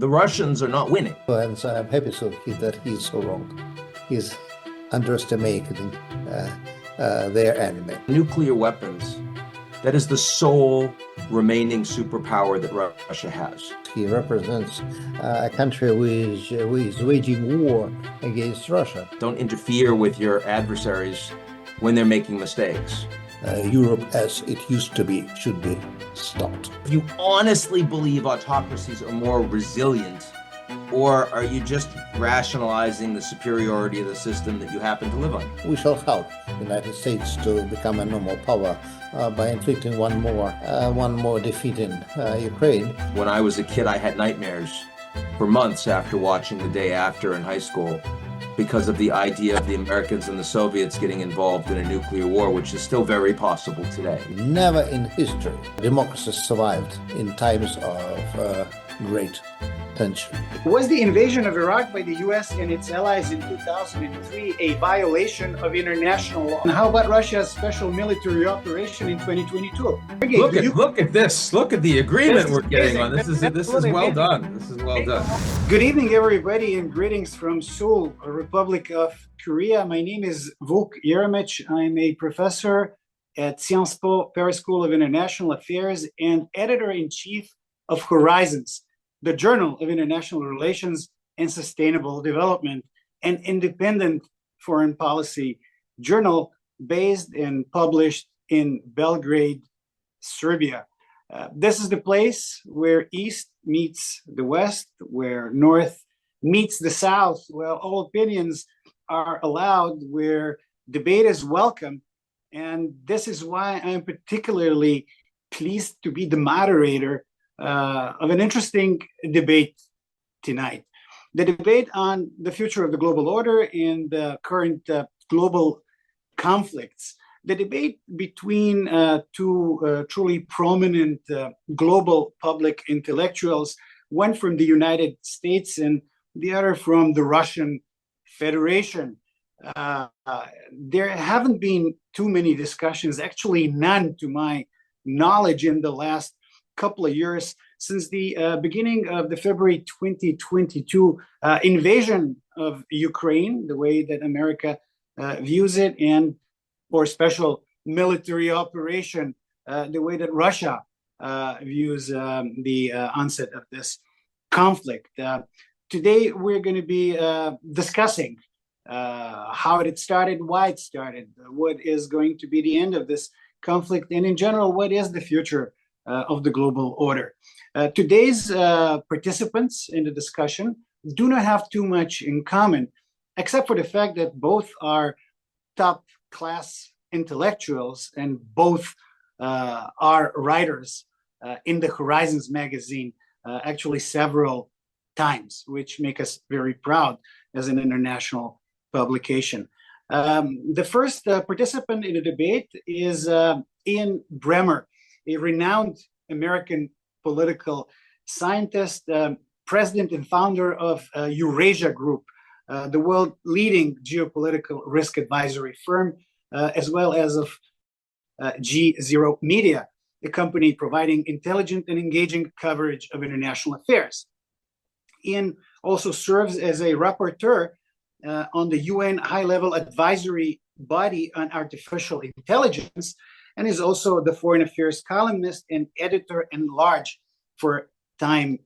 The Russians are not winning. And so I'm happy that he's so wrong. He's underestimating their enemy. Nuclear weapons, that is the sole remaining superpower that Russia has. He represents a country which is waging war against Russia. Don't interfere with your adversaries when they're making mistakes. Europe, as it used to be, should be stopped. If you honestly believe autocracies are more resilient, or are you just rationalizing the superiority of the system that you happen to live on? We shall help the United States to become a normal power by inflicting one more defeat in Ukraine. When I was a kid, I had nightmares for months after watching The Day After in high school because of the idea of the Americans and the Soviets getting involved in a nuclear war, which is still very possible today. Never in history democracy survived in times of great tension. Was the invasion of Iraq by the US and its allies in 2003 a violation of international law? And how about Russia's special military operation in 2022? Look at this. Look at the agreement we're getting on. This is well done. This is well done. Good evening, everybody, and greetings from Seoul, Republic of Korea. My name is Vuk Yeremich. I'm a professor at Sciences Po Paris School of International Affairs and editor-in-chief of Horizons, the Journal of International Relations and Sustainable Development, an independent foreign policy journal based and published in Belgrade, Serbia. This is the place where East meets the West, where North meets the South, where all opinions are allowed, where debate is welcome. And this is why I'm particularly pleased to be the moderator of an interesting debate tonight. The debate on the future of the global order and the current global conflicts. The debate between two truly prominent global public intellectuals, one from the United States and the other from the Russian Federation. There haven't been too many discussions, actually none to my knowledge, in the last couple of years since the beginning of the February 2022 invasion of Ukraine, the way that America views it, and or special military operation, the way that Russia views the onset of this conflict. Today, we're going to be discussing how it started, why it started, what is going to be the end of this conflict, and in general, what is the future of the global order. Today's participants in the discussion do not have too much in common, except for the fact that both are top class intellectuals and both are writers in the Horizons magazine, actually several times, which make us very proud as an international publication. The first participant in the debate is Ian Bremmer, a renowned American political scientist, president and founder of Eurasia Group, the world leading geopolitical risk advisory firm, as well as of GZERO Media, a company providing intelligent and engaging coverage of international affairs. Ian also serves as a rapporteur on the UN high-level advisory body on artificial intelligence, and is also the foreign affairs columnist and editor-in-large for Time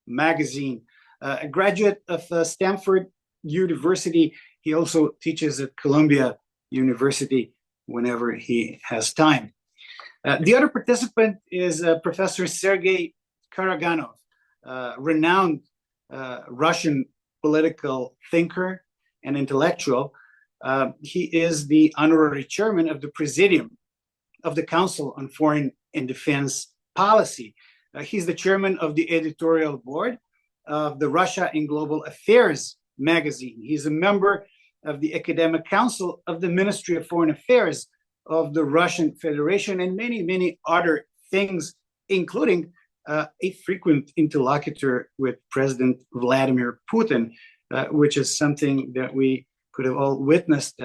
magazine. A graduate of Stanford University, he also teaches at Columbia University whenever he has time. The other participant is Professor Sergey Karaganov, renowned Russian political thinker and intellectual. He is the honorary chairman of the Presidium of the Council on Foreign and Defense Policy. He's the chairman of the editorial board of the Russia in Global Affairs magazine. He's a member of the Academic Council of the Ministry of Foreign Affairs of the Russian Federation, and many, many other things, including a frequent interlocutor with President Vladimir Putin, which is something that we could have all witnessed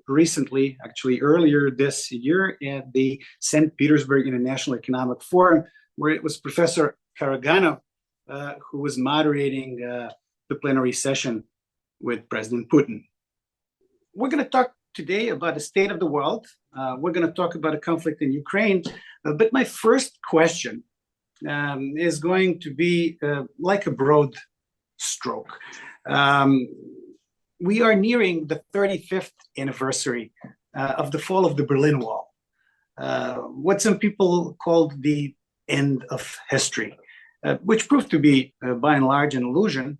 recently, actually earlier this year at the St. Petersburg International Economic Forum, where it was Professor Karaganov who was moderating the plenary session with President Putin. We're going to talk today about the state of the world. We're going to talk about a conflict in Ukraine. But my first question is going to be like a broad stroke. We are nearing the 35th anniversary of the fall of the Berlin Wall, what some people called the end of history, which proved to be, by and large, an illusion.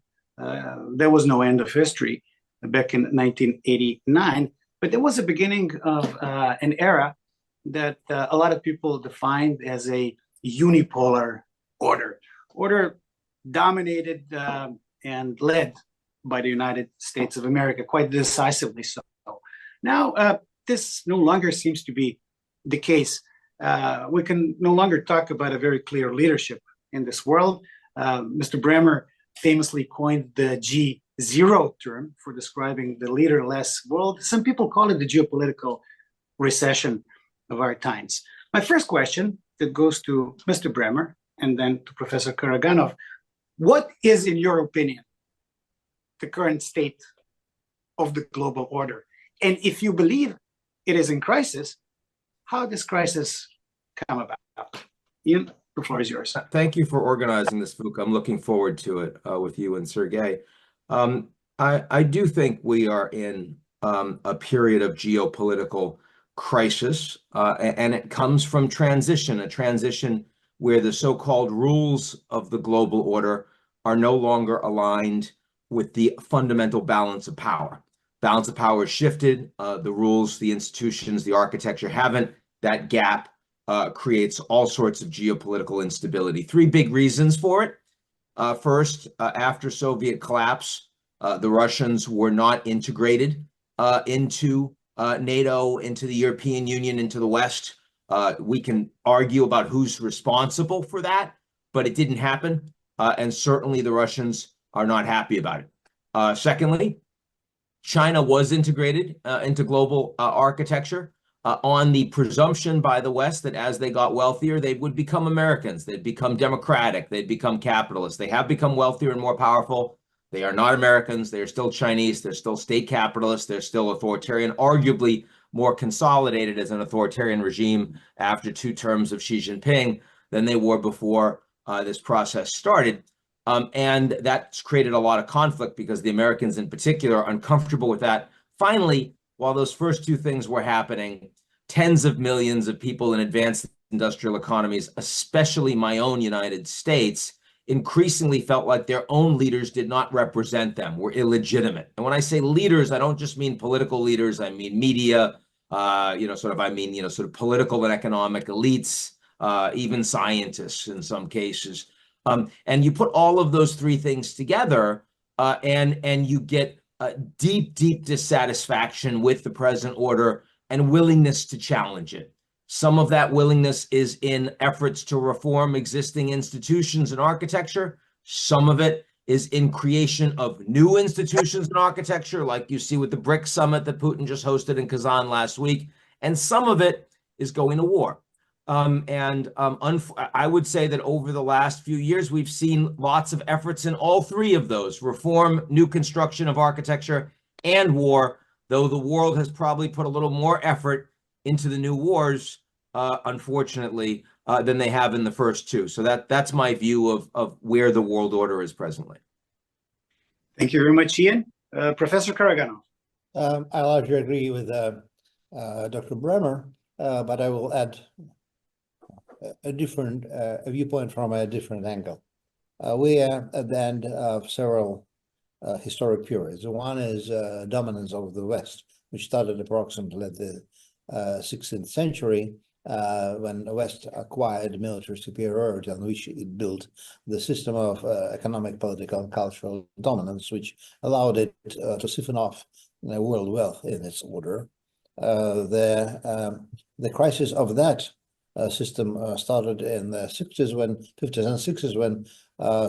There was no end of history back in 1989, but there was a beginning of an era that a lot of people defined as a unipolar order dominated and led by the United States of America, quite decisively so. Now, this no longer seems to be the case. We can no longer talk about a very clear leadership in this world. Mr. Bremmer famously coined the GZERO term for describing the leaderless world. Some people call it the geopolitical recession of our times. My first question that goes to Mr. Bremmer and then to Professor Karaganov: what is, in your opinion, the current state of the global order? And if you believe it is in crisis, how does crisis come about? Ian, the floor is yours. Thank you for organizing this, Vuk. I'm looking forward to it with you and Sergey. I do think we are in a period of geopolitical crisis, and it comes from transition, a transition where the so-called rules of the global order are no longer aligned with the fundamental balance of power. Balance of power has shifted. The rules, the institutions, the architecture haven't. That gap creates all sorts of geopolitical instability. Three big reasons for it. First, after Soviet collapse, the Russians were not integrated into NATO, into the European Union, into the West. We can argue about who's responsible for that, but it didn't happen. And certainly the Russians are not happy about it. Secondly, China was integrated into global architecture on the presumption by the West that as they got wealthier, they would become Americans. They'd become democratic. They'd become capitalists. They have become wealthier and more powerful. They are not Americans. They're still Chinese. They're still state capitalists. They're still authoritarian, arguably more consolidated as an authoritarian regime after 2 terms of Xi Jinping than they were before this process started. And that's created a lot of conflict because the Americans in particular are uncomfortable with that. Finally, while those first 2 things were happening, tens of millions of people in advanced industrial economies, especially my own United States, increasingly felt like their own leaders did not represent them, were illegitimate. And when I say leaders, I don't just mean political leaders. I mean media, sort of political and economic elites, even scientists in some cases. And you put all of those 3 things together, and you get deep dissatisfaction with the present order and willingness to challenge it. Some of that willingness is in efforts to reform existing institutions and architecture. Some of it is in creation of new institutions and architecture, like you see with the BRICS summit that Putin just hosted in Kazan last week. And some of it is going to war. I would say that over the last few years, we've seen lots of efforts in all 3 of those: reform, new construction of architecture, and war, though the world has probably put a little more effort into the new wars, unfortunately, than they have in the first 2. So that's my view of where the world order is presently. Thank you very much, Ian. Professor Karaganov. I largely agree with Dr. Bremmer, but I will add a different viewpoint from a different angle. We are at the end of several historic periods. One is dominance of the West, which started approximately at the 16th century, when the West acquired military superiority on which it built the system of economic, political, and cultural dominance, which allowed it to siphon off world wealth in its order. The crisis of that system started in the 50s and 60s when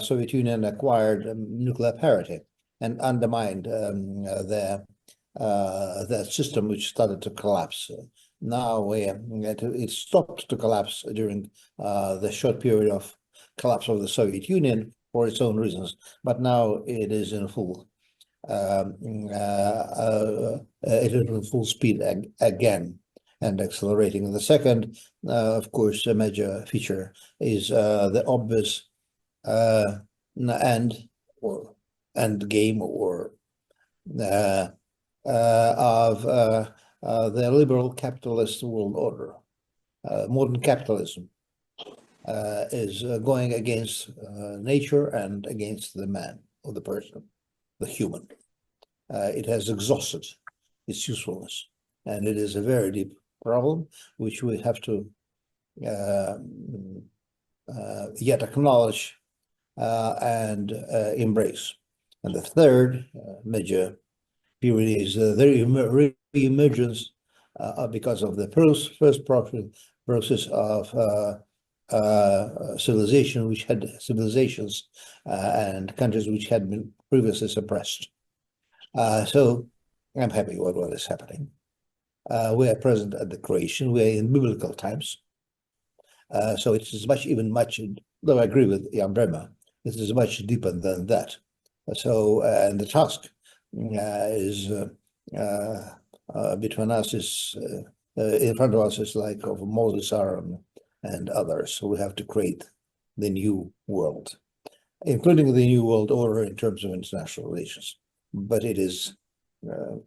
Soviet Union acquired nuclear parity and undermined that system, which started to collapse. Now it stopped to collapse during the short period of collapse of the Soviet Union, for its own reasons, but now it is in full. It is in full speed again and accelerating. And the second, of course, a major feature is the obvious end game or of the liberal capitalist world order. Modern capitalism is going against nature and against the man or the person, the human. It has exhausted its usefulness, and it is a very deep problem which we have to yet acknowledge and embrace. And the third major period is the re-emergence because of the first process of civilizations and countries which had been previously suppressed. So I'm happy with what is happening. We are present at the creation. We are in biblical times. So it is much, though I agree with Jan Bremmer, it is much deeper than that. So, and the task is between us is in front of us is like of Moses, Aaron, and others. So we have to create the new world, including the new world order in terms of international relations. But it is a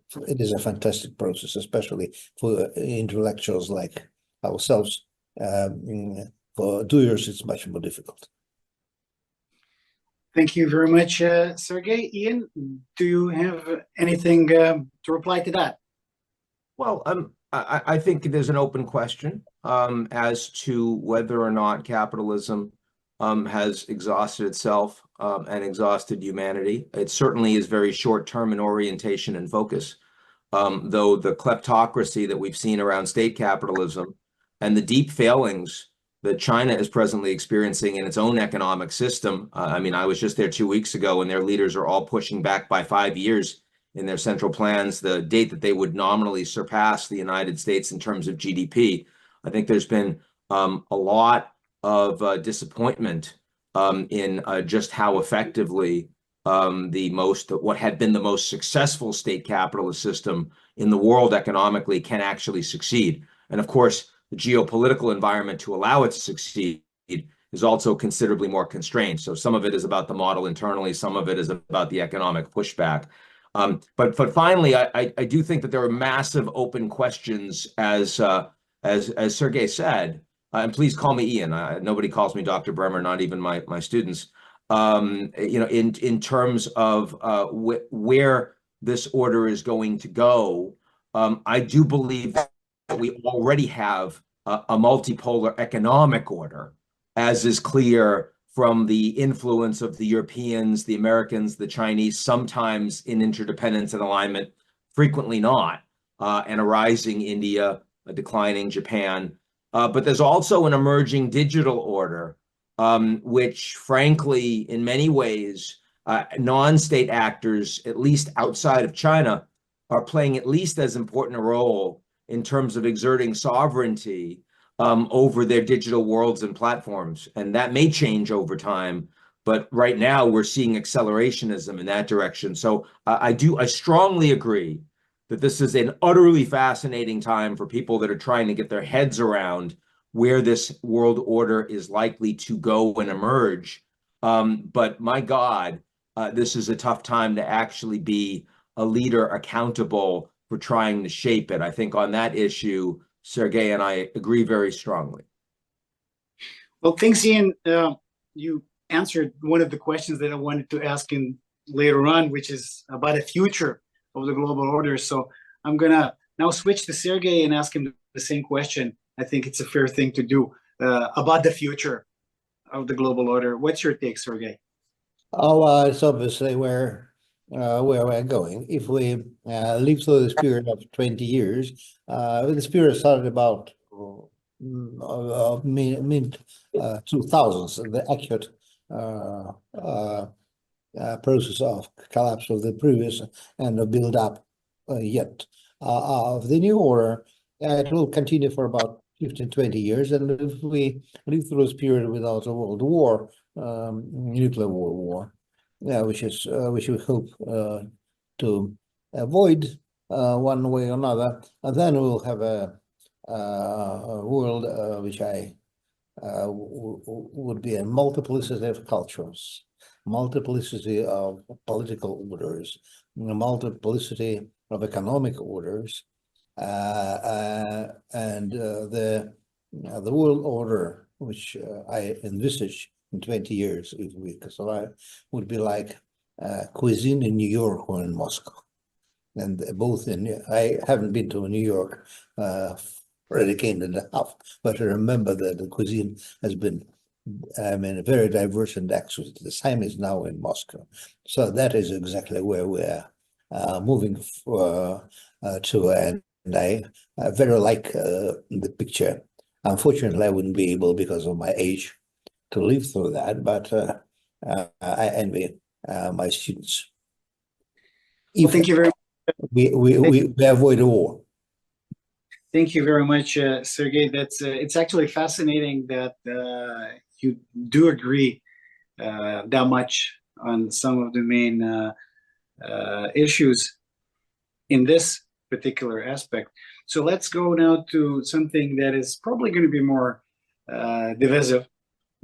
fantastic process, especially for intellectuals like ourselves. For doers, it's much more difficult. Thank you very much, Sergey. Ian, do you have anything to reply to that? Well, I think there's an open question as to whether or not capitalism has exhausted itself and exhausted humanity. It certainly is very short-term in orientation and focus, though the kleptocracy that we've seen around state capitalism and the deep failings that China is presently experiencing in its own economic system. I mean, I was just there 2 weeks ago, and their leaders are all pushing back by 5 years in their central plans the date that they would nominally surpass the United States in terms of GDP. I think there's been a lot of disappointment in just how effectively what had been the most successful state capitalist system in the world economically can actually succeed. And of course, the geopolitical environment to allow it to succeed is also considerably more constrained. So some of it is about the model internally, some of it is about the economic pushback. But finally, I do think that there are massive open questions, as Sergey said, and please call me Ian. Nobody calls me Dr. Bremmer, not even my students. In terms of where this order is going to go, I do believe that we already have a multipolar economic order, as is clear from the influence of the Europeans, the Americans, the Chinese, sometimes in interdependence and alignment, frequently not, and a rising India, a declining Japan. But there's also an emerging digital order, which frankly, in many ways, non-state actors, at least outside of China, are playing at least as important a role in terms of exerting sovereignty over their digital worlds and platforms. And that may change over time, but right now we're seeing accelerationism in that direction. So I strongly agree that this is an utterly fascinating time for people that are trying to get their heads around where this world order is likely to go and emerge. But my God, this is a tough time to actually be a leader accountable for trying to shape it. I think on that issue, Sergey and I agree very strongly. Well, thanks, Ian. You answered one of the questions that I wanted to ask in later on, which is about the future of the global order. So I'm gonna now switch to Sergey and ask him the same question. I think it's a fair thing to do about the future of the global order. What's your take, Sergey? Oh, it's obviously where we're going. If we live through this period of 20 years, this period started about mid 2000s, the acute process of collapse of the previous and the build up yet of the new order. It will continue for about 15, 20 years. And if we live through this period without a world war, nuclear war, which we hope to avoid one way or another, and then we'll have a world which would be a multiplicity of cultures, multiplicity of political orders, multiplicity of economic orders, and the world order which I envisage in 20 years, if we survive, would be like cuisine in New York or in Moscow. And both I haven't been to New York for a decade and a half, but I remember that the cuisine has been, very diverse and excellent. The same is now in Moscow. So that is exactly where we're moving to, and I very like the picture. Unfortunately, I wouldn't be able, because of my age, to live through that, but I envy my students. Well, thank you very much. We avoid a war. Thank you very much, Sergey. That's it's actually fascinating that you do agree that much on some of the main issues in this particular aspect. So let's go now to something that is probably going to be more divisive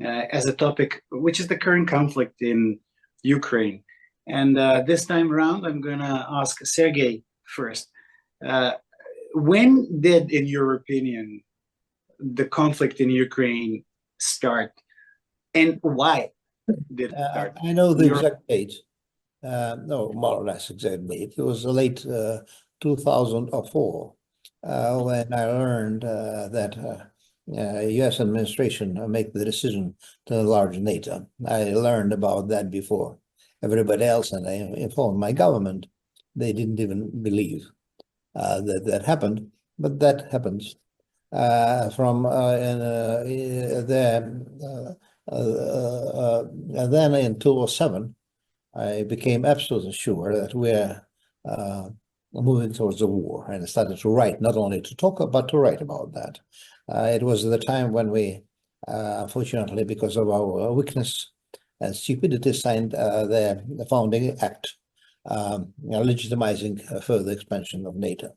as a topic, which is the current conflict in Ukraine. And this time around, I'm going to ask Sergey first. When did, in your opinion, the conflict in Ukraine start, and why did it start? I know the exact date. No, more or less exact date. It was late 2004 when I learned that U.S. administration make the decision to enlarge NATO. I learned about that before everybody else, and I informed my government. They didn't even believe that happened, but that happens. From then in 2007, I became absolutely sure that we're moving towards a war, and I started to write, not only to talk, but to write about that. It was the time when we, unfortunately, because of our weakness and stupidity, signed the founding act, legitimizing further expansion of NATO.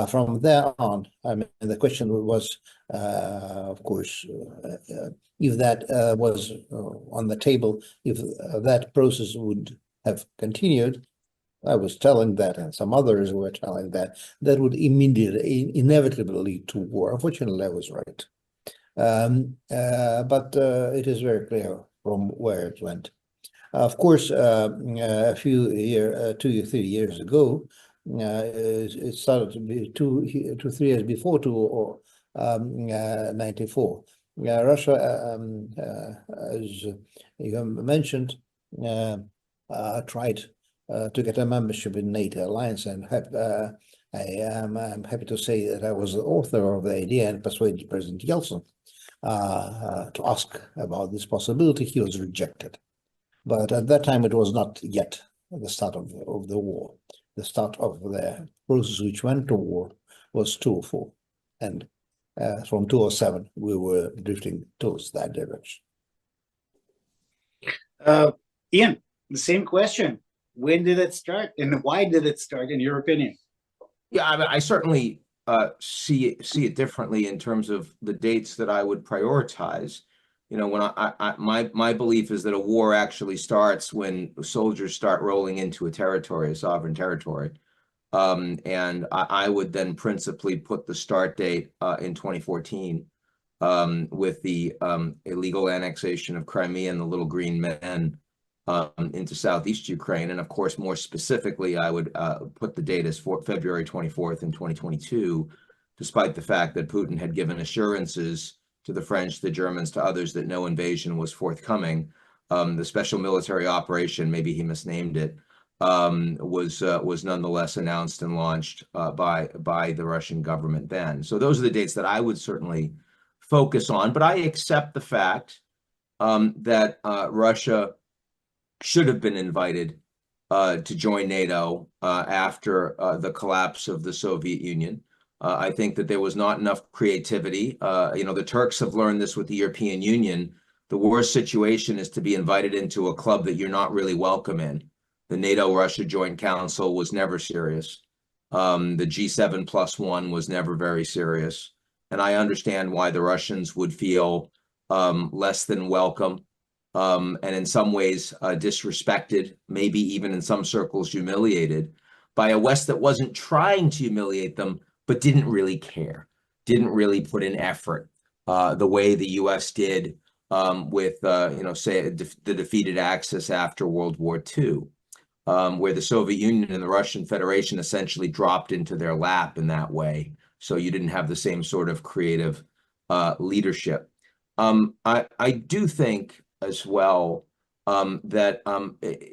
From there on, I mean, the question was, of course, if that was on the table, if that process would have continued. I was telling that, and some others were telling that would inevitably lead to war. Unfortunately, I was right. But it is very clear from where it went. Of course, a few years, 2 or 3 years ago, it started to be 2 to 3 years before 1994. Russia, as you mentioned, tried to get a membership in NATO alliance, and I'm happy to say that I was the author of the idea and persuaded President Yeltsin to ask about this possibility. He was rejected. But at that time, it was not yet the start of the war. The start of the process which went to war was 2004. And from 2007, we were drifting towards that direction. Ian, the same question. When did it start, and why did it start, in your opinion? Yeah, I mean, I certainly see it differently in terms of the dates that I would prioritize. You know, when my belief is that a war actually starts when soldiers start rolling into a territory, a sovereign territory, and I would then principally put the start date in 2014 with the illegal annexation of Crimea and the Little Green Men into southeast Ukraine. And of course, more specifically, I would put the date as February 24th in 2022, despite the fact that Putin had given assurances to the French, the Germans, to others that no invasion was forthcoming. The special military operation, maybe he misnamed it, was nonetheless announced and launched by the Russian government then. So those are the dates that I would certainly focus on. But I accept the fact that Russia should have been invited to join NATO after the collapse of the Soviet Union. I think that there was not enough creativity. You know, the Turks have learned this with the European Union The worst situation is to be invited into a club that you're not really welcome in. The NATO-Russia Joint Council was never serious. The G7+1 was never very serious. And I understand why the Russians would feel less than welcome, and in some ways disrespected, maybe even in some circles humiliated by a West that wasn't trying to humiliate them, but didn't really care, didn't really put in effort the way the U.S. did with, say, the defeated Axis after World War II, where the Soviet Union and the Russian Federation essentially dropped into their lap in that way. So you didn't have the same sort of creative leadership. I do think as well that,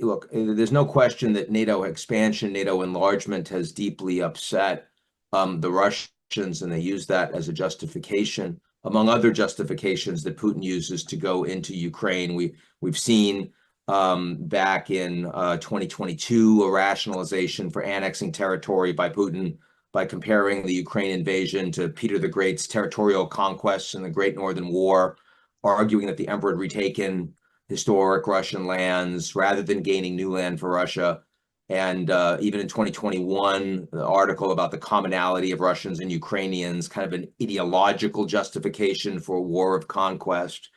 look, there's no question that NATO expansion, NATO enlargement has deeply upset the Russians, and they use that as a justification, among other justifications that Putin uses to go into Ukraine. We've seen back in 2022 a rationalization for annexing territory by Putin by comparing the Ukraine invasion to Peter the Great's territorial conquests in the Great Northern War, arguing that the emperor had retaken historic Russian lands rather than gaining new land for Russia. And even in 2021, the article about the commonality of Russians and Ukrainians, kind of an ideological justification for a war of conquest.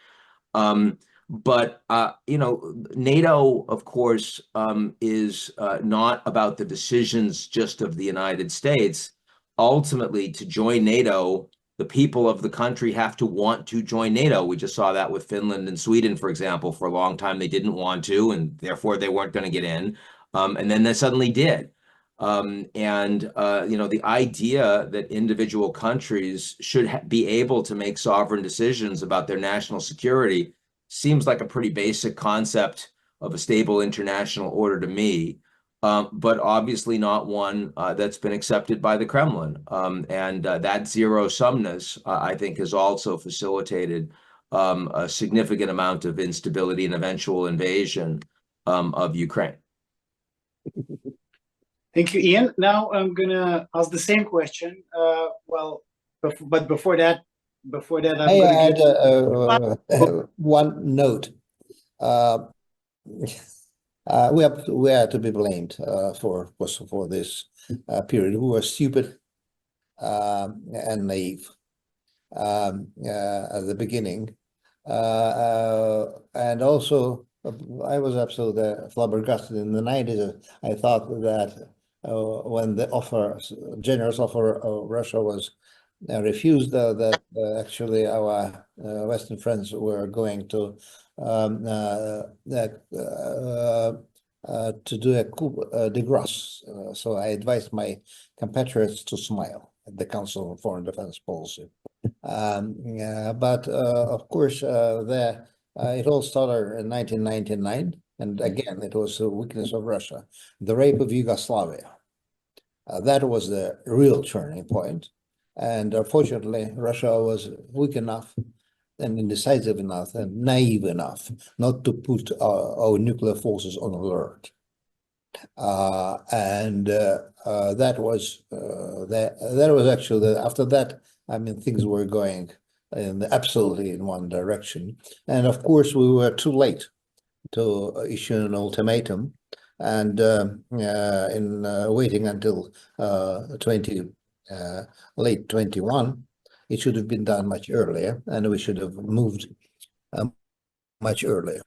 But NATO, of course, is not about the decisions just of the United States. Ultimately, to join NATO, the people of the country have to want to join NATO. We just saw that with Finland and Sweden, for example. For a long time, they didn't want to, and therefore they weren't going to get in. And then they suddenly did. The idea that individual countries should be able to make sovereign decisions about their national security seems like a pretty basic concept of a stable international order to me, but obviously not one that's been accepted by the Kremlin. That zero-sumness, I think, has also facilitated a significant amount of instability and eventual invasion of Ukraine. Thank you, Ian. Now I'm gonna ask the same question. But before that, I'm I gonna add one note. We are to be blamed for this period. We were stupid and naive at the beginning, and also I was absolutely flabbergasted in the 90s. I thought that when the generous offer of Russia was refused, that actually our Western friends were going to do a coup de grace. So I advised my compatriots to smile at the Council on Foreign Defense Policy. But of course, it all started in 1999, and again, it was the weakness of Russia, the rape of Yugoslavia. That was the real turning point. And unfortunately, Russia was weak enough and indecisive enough and naive enough not to put our nuclear forces on alert. That was actually, after that, I mean, things were going absolutely in one direction. And of course, we were too late to issue an ultimatum, and in waiting until late 21, it should have been done much earlier, and we should have moved much earlier.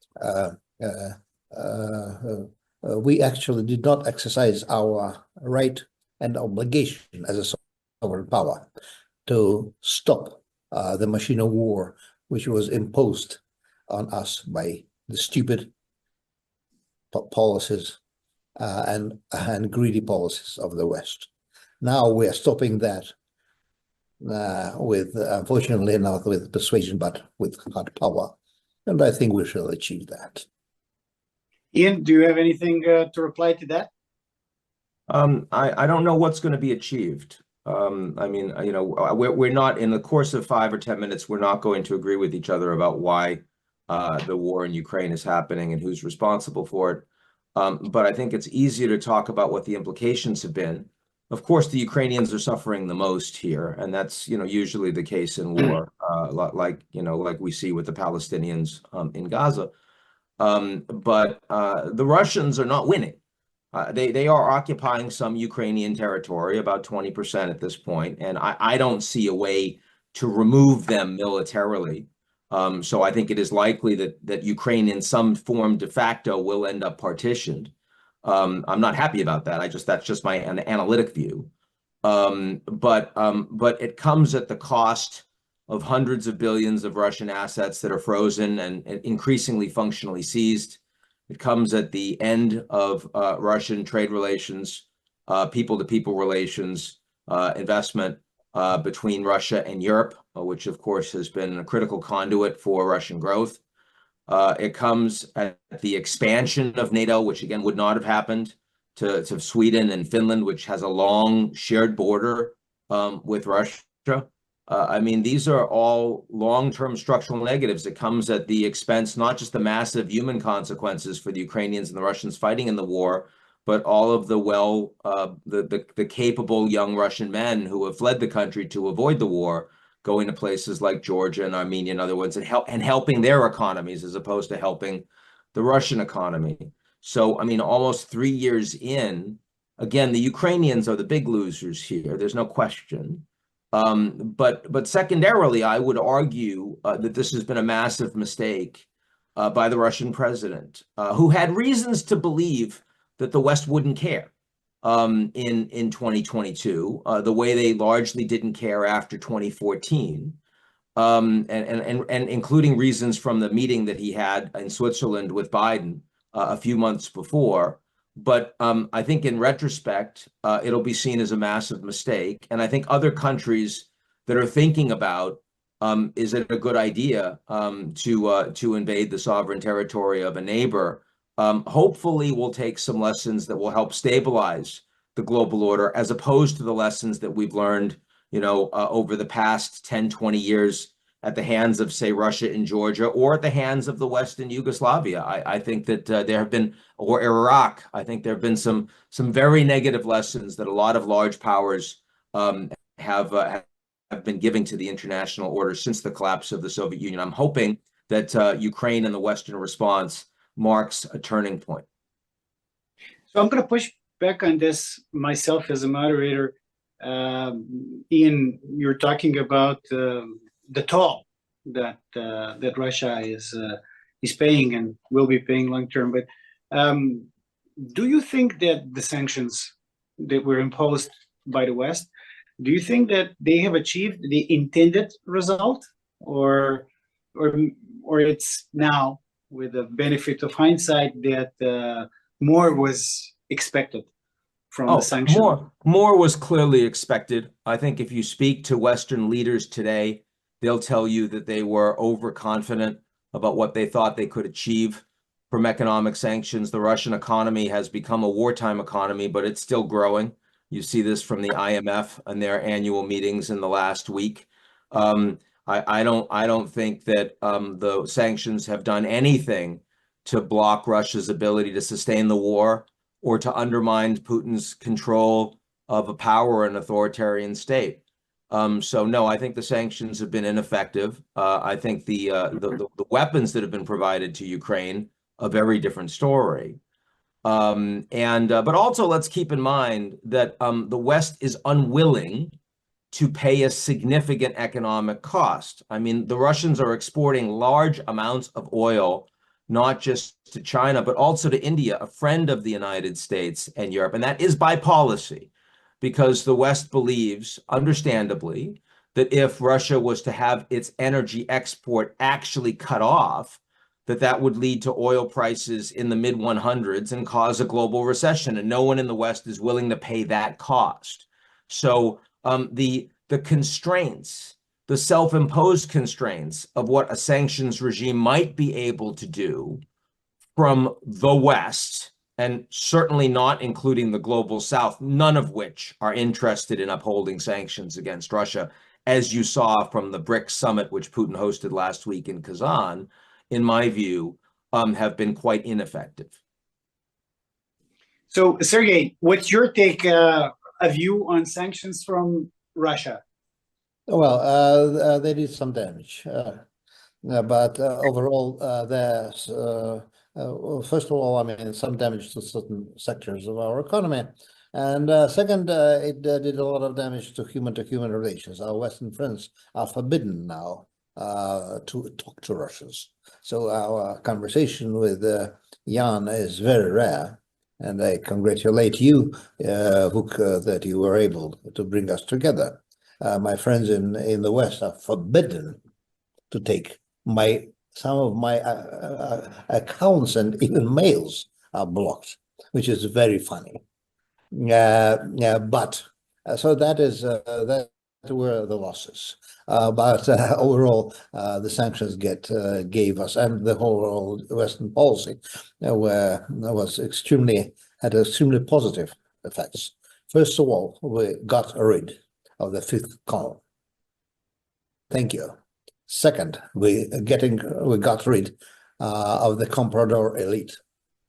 We actually did not exercise our right and obligation as a sovereign power to stop the machine of war, which was imposed on us by the stupid policies and greedy policies of the West. Now we are stopping that with, unfortunately, not with persuasion, but with hard power. And I think we shall achieve that. Ian, do you have anything to reply to that? I don't know what's going to be achieved. I mean, we're not, in the course of 5 or 10 minutes, we're not going to agree with each other about why the war in Ukraine is happening and who's responsible for it. But I think it's easier to talk about what the implications have been. Of course, the Ukrainians are suffering the most here, and that's, usually the case in war, like we see with the Palestinians in Gaza. But the Russians are not winning. They are occupying some Ukrainian territory, about 20% at this point, and I don't see a way to remove them militarily. So I think it is likely that Ukraine, in some form de facto, will end up partitioned. I'm not happy about that. That's just my analytic view. But it comes at the cost of hundreds of billions of Russian assets that are frozen and increasingly functionally seized. It comes at the end of Russian trade relations, people-to-people relations, investment between Russia and Europe, which of course has been a critical conduit for Russian growth. It comes at the expansion of NATO, which again would not have happened to Sweden and Finland, which has a long shared border with Russia. I mean, these are all long-term structural negatives. It comes at the expense, not just the massive human consequences for the Ukrainians and the Russians fighting in the war, but all of the capable young Russian men who have fled the country to avoid the war, going to places like Georgia and Armenia and other ones, and helping their economies as opposed to helping the Russian economy. So, I mean, almost 3 years in, again, the Ukrainians are the big losers here. There's no question. But secondarily, I would argue that this has been a massive mistake by the Russian president, who had reasons to believe that the West wouldn't care in 2022, the way they largely didn't care after 2014, and including reasons from the meeting that he had in Switzerland with Biden a few months before. But I think in retrospect, it'll be seen as a massive mistake. And I think other countries that are thinking about, is it a good idea to invade the sovereign territory of a neighbor, hopefully will take some lessons that will help stabilize the global order, as opposed to the lessons that we've learned, over the past 10, 20 years at the hands of, say, Russia and Georgia, or at the hands of the West in Yugoslavia. I think that there have been, or Iraq, I think there have been some very negative lessons that a lot of large powers have been giving to the international order since the collapse of the Soviet Union. I'm hoping that Ukraine and the Western response marks a turning point. So I'm going to push back on this myself as a moderator. Ian, you're talking about the toll that Russia is paying and will be paying long term. But do you think that the sanctions that were imposed by the West, do you think that they have achieved the intended result, or it's now, with the benefit of hindsight, that more was expected from the sanctions? More was clearly expected. I think if you speak to Western leaders today, they'll tell you that they were overconfident about what they thought they could achieve from economic sanctions. The Russian economy has become a wartime economy, but it's still growing. You see this from the IMF and their annual meetings in the last week. I don't think that the sanctions have done anything to block Russia's ability to sustain the war or to undermine Putin's control of a power and authoritarian state. So no, I think the sanctions have been ineffective. I think the weapons that have been provided to Ukraine, a very different story. But also let's keep in mind that the West is unwilling to pay a significant economic cost. I mean, the Russians are exporting large amounts of oil, not just to China, but also to India, a friend of the United States and Europe. And that is by policy, because the West believes, understandably, that if Russia was to have its energy export actually cut off, that would lead to oil prices in the mid-100s and cause a global recession. And no one in the West is willing to pay that cost. So the constraints, the self-imposed constraints of what a sanctions regime might be able to do from the West, and certainly not including the global South, none of which are interested in upholding sanctions against Russia, as you saw from the BRICS summit, which Putin hosted last week in Kazan, in my view, have been quite ineffective. So, Sergey, what's your take a view on sanctions from Russia? Well, they did some damage, but overall, there's well, first of all, I mean, some damage to certain sectors of our economy, and second, it did a lot of damage to human relations. Our Western friends are forbidden now to talk to Russians, so our conversation with Jan is very rare. And I congratulate you, Vuk, that you were able to bring us together. My friends in the West are forbidden to take some of my accounts, and even mails are blocked, which is very funny. But so that is that were the losses. But overall, the sanctions gave us, and the whole Western policy had extremely positive effects. First of all, we got rid of the fifth column. Thank you. Second, we got rid of the comprador elite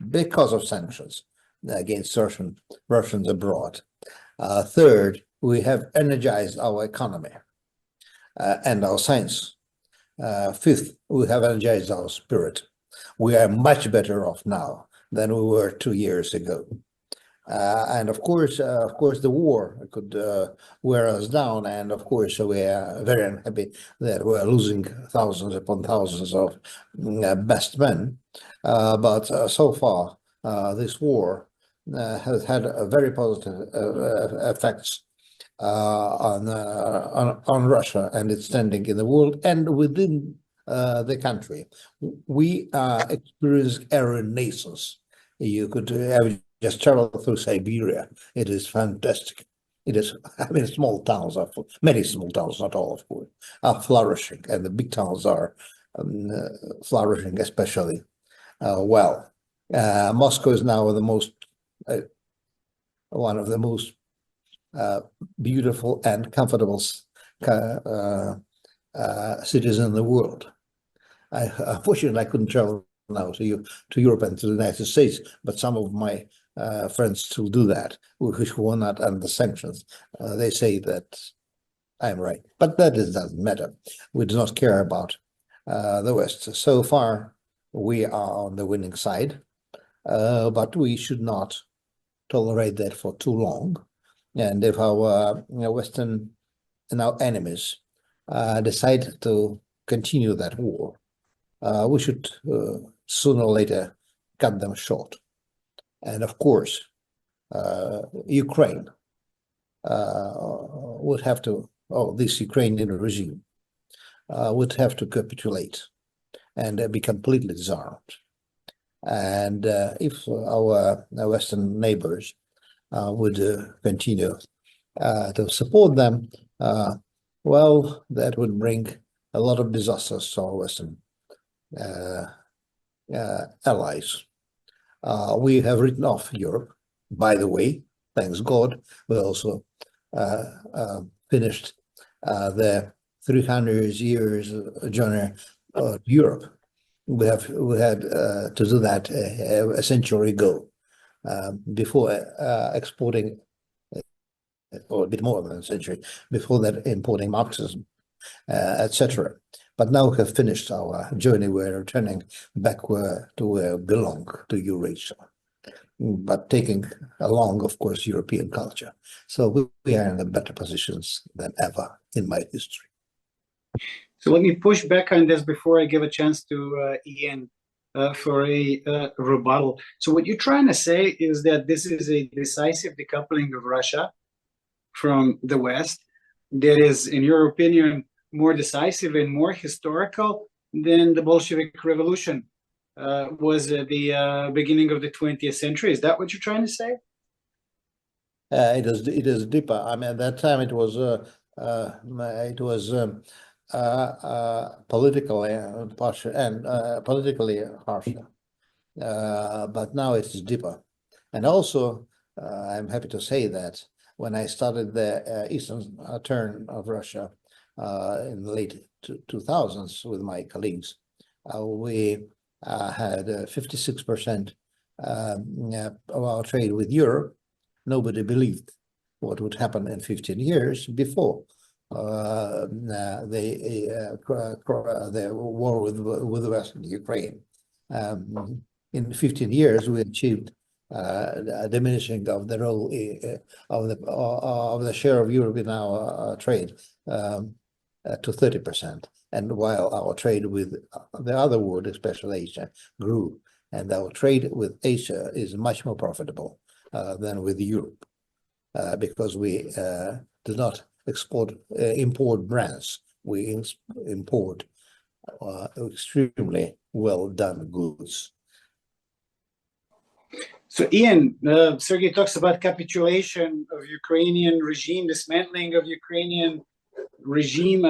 because of sanctions against Russians abroad. Third, we have energized our economy and our science. Fifth, we have energized our spirit. We are much better off now than we were 2 years ago. And of course, the war could wear us down, and of course, we are very unhappy that we are losing thousands upon thousands of best men. But so far, this war has had a very positive effects on Russia and its standing in the world and within the country. We are experiencing a renaissance. You could have just travel through Siberia. It is fantastic. It is, I mean, many small towns, not all of course, are flourishing, and the big towns are flourishing especially well. Moscow is now one of the most beautiful and comfortable cities in the world. Unfortunately, I couldn't travel now to Europe and to the United States, but some of my friends still do that, who were not under sanctions. They say that I'm right, but that doesn't matter. We do not care about the West. So far, we are on the winning side, but we should not tolerate that for too long. And if our Western and our enemies decide to continue that war, we should sooner or later cut them short. And of course, Ukraine would have to, this Ukrainian regime would have to capitulate and be completely disarmed. And if our Western neighbors would continue to support them, well, that would bring a lot of disasters to our Western allies. We have written off Europe, by the way, thanks God. We also finished the 300 years journey of Europe. We had to do that a century ago, before exporting, or a bit more than a century, before that importing Marxism, etc. But now we have finished our journey. We're returning back to where we belong, to Eurasia, but taking along, of course, European culture. So we are in a better positions than ever in my history. So let me push back on this before I give a chance to Ian for a rebuttal. So what you're trying to say is that this is a decisive decoupling of Russia from the West that is, in your opinion, more decisive and more historical than the Bolshevik Revolution was at the beginning of the 20th century. Is that what you're trying to say? It is deeper. I mean, at that time it was politically partial and politically harsher, but now it's deeper. And also, I'm happy to say that when I started the eastern turn of Russia in the late 2000s with my colleagues, we had 56% of our trade with Europe. Nobody believed what would happen in 15 years before the war with Western Ukraine. In 15 years, we achieved a diminishing of the role of the share of Europe in our trade to 30%. And while our trade with the other world, especially Asia, grew, and our trade with Asia is much more profitable than with Europe, because we do not import brands. We import extremely well done goods. So Ian, Sergey talks about capitulation of Ukrainian regime, dismantling of Ukrainian regime.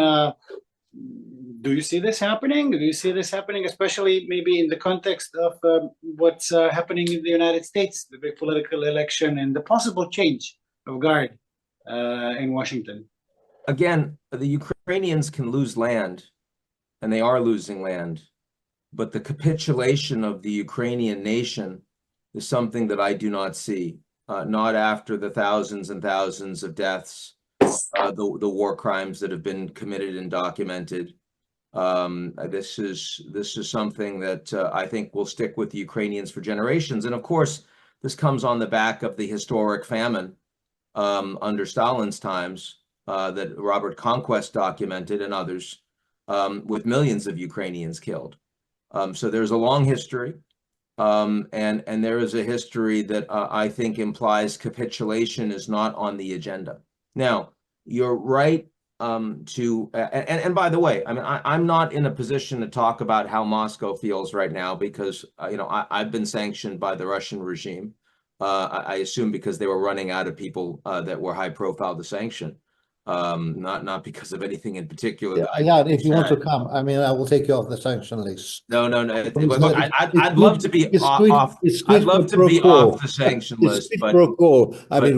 Do you see this happening? Do you see this happening, especially maybe in the context of what's happening in the United States, the big political election and the possible change of guard in Washington? Again, the Ukrainians can lose land, and they are losing land, but the capitulation of the Ukrainian nation is something that I do not see, not after the thousands and thousands of deaths, the war crimes that have been committed and documented. This is something that I think will stick with the Ukrainians for generations. And of course, this comes on the back of the historic famine under Stalin's times that Robert Conquest documented and others, with millions of Ukrainians killed. So there's a long history. And there is a history that I think implies capitulation is not on the agenda. Now, you're right and by the way, I mean, I'm not in a position to talk about how Moscow feels right now because, I've been sanctioned by the Russian regime. I assume because they were running out of people that were high profile to sanction. Not because of anything in particular. Yeah, if you want to come, I mean, I will take you off the sanction list. No. Look, I'd love to be off. I'd love to be off the sanction list, but I mean,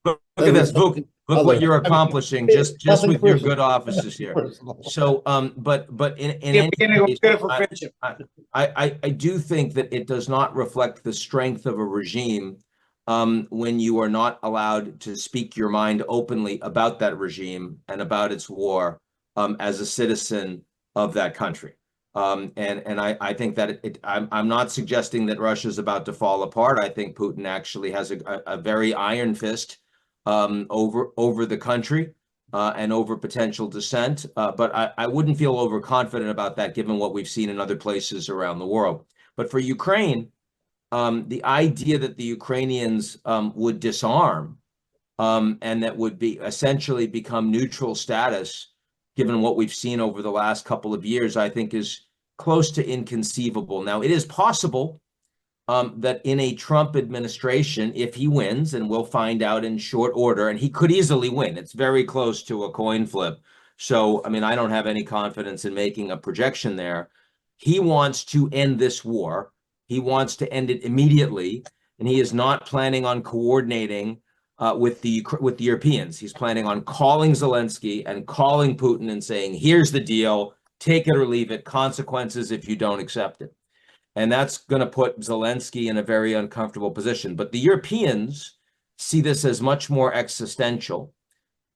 look at this, Vuk. Look what you're accomplishing just with your good offices here. So, but in any case, I do think that it does not reflect the strength of a regime when you are not allowed to speak your mind openly about that regime and about its war as a citizen of that country. And I think that I'm not suggesting that Russia is about to fall apart. I think Putin actually has a very iron fist over the country and over potential dissent. But I wouldn't feel overconfident about that given what we've seen in other places around the world. But for Ukraine, the idea that the Ukrainians would disarm and that would be essentially become neutral status, given what we've seen over the last couple of years, I think is close to inconceivable. Now, it is possible that in a Trump administration, if he wins, and we'll find out in short order, and he could easily win, it's very close to a coin flip. So, I mean, I don't have any confidence in making a projection there. He wants to end this war. He wants to end it immediately, and he is not planning on coordinating with the Europeans. He's planning on calling Zelensky and calling Putin and saying, here's the deal, take it or leave it, consequences if you don't accept it. And that's going to put Zelensky in a very uncomfortable position. But the Europeans see this as much more existential,